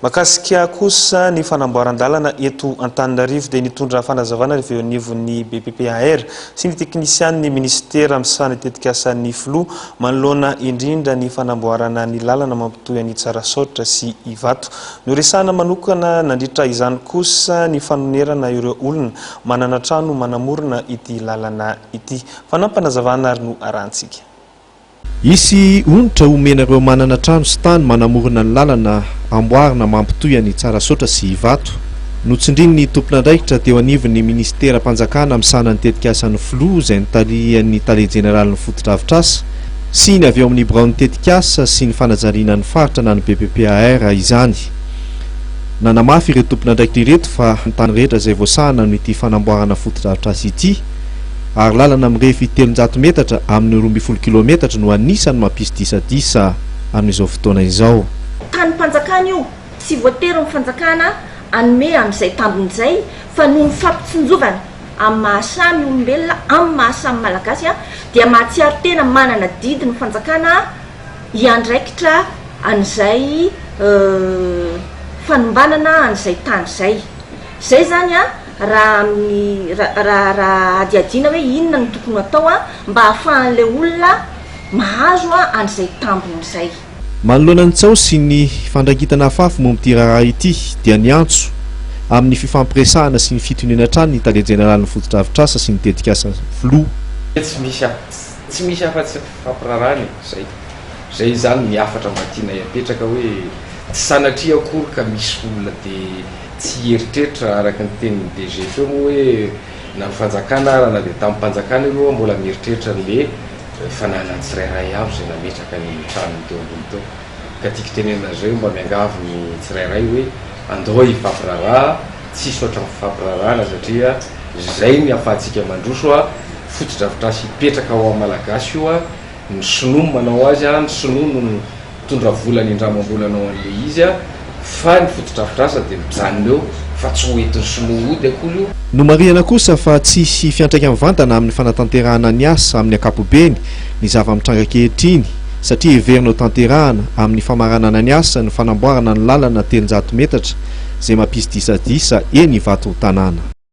Makasika kosa ny fanamboaran-dalana eto Antananarivo dia nitondra fanazavana rehefa nivon'ny BPPAR sy ny teknisian'ny ministera misy tetika asan'ny FLO manoloana indrindra ny fanamboarana ny lalana mampitohy ny Tsarasotra sy Ivato. Noresahana manokana nandritra izany kosa ny fanonerana ireo olona manana trano manamorona ity lalana ity. Fanampanazavana ary no arantsika. Isy onitra omenareo manana trano sy tany manamorona ny lalana amboarina mampitohy ny Tsarasotra sy Ivato. Notsindrin'ny tompon'andraikitra teo anivon'ny ministera mpanjakana misana ny tetika asan'ny FLO izay nitarihan'ny tale jeneraly ny foto-drafitr'asa sy ny avy ao amin'ny birao ny tetika asa sy ny fanajariana ny faritra na ny BPPAR izany. Nanamafy ireo tompon'andraikitra ireto fa ny tany rehetra izay voasahana no ity fanamboarana foto-drafitr'asa ity ary lalana mirefy 300 metatra amin'ny 12 kilometatra no anisany mampisy disadisa amin'izao fotoana izao. Tany mpanjakana io tsy voatery mifanjakana anome amin'izay tambony izay fa no mifampitsinjovana amin'ny mahasamy olombelona amin'ny mahasamy malagasy dia mahatsiaro tena manana didy ny fanjakana iandraikitra an'izay fanombanana an'izay tany izay. Izay zany raha adiadiana hoe inona ny tokony atao mba ahafahan'ilay olona mahazo an'izay tambony izay. Manoloana ny tsao sy ny fandrangitana afafy momba ity raharaha ity dia ny antso amin'ny fifampiresahana sy ny fitonena trano ny tale jeneraly ny foto-drafitr'asa sy ny tetika asa FLO. Tsy misy afa-tsy fampirarahana zay zany miafatra mbatina apetraka hoe tsy sanatria akory ka misy olona dia tsy eritreritra araka ny tenin'ny DG feo moa hoe na fanjakana raha na dia tamin'ny mpanjakana ireo mbola mieritreritra n'le fananany tsirairay avy izay nametraka ny tranony teo ambony teo ka tiako tenenina zay mba miangavy ny tsirairay hoe andao hifampiraraha tsisy oatra mifampirarahana satria zay ny ahafahantsika mandroso foto-drafitr'asa hipetraka ao amin'ny malagasy io ny sinoa manao azy ny sinoa no mitondra volany indramam-bolanao an'le izy fa ny foto-drafitr'asa dia mijanona eo fa tsy hoentin'ny sinoa ody akory io. No marihana kosa fa tsisy fiantraika mivantana amin'ny fanatanterahana ny asa amin'ny ankapobeny ny zava-mitrangakehitriny satria heverinao tanterahana amin'ny famaranana ny asa ny fanamboarana ny lalana 300 metatra izay mampisy disadisa eny Ivato tanàna.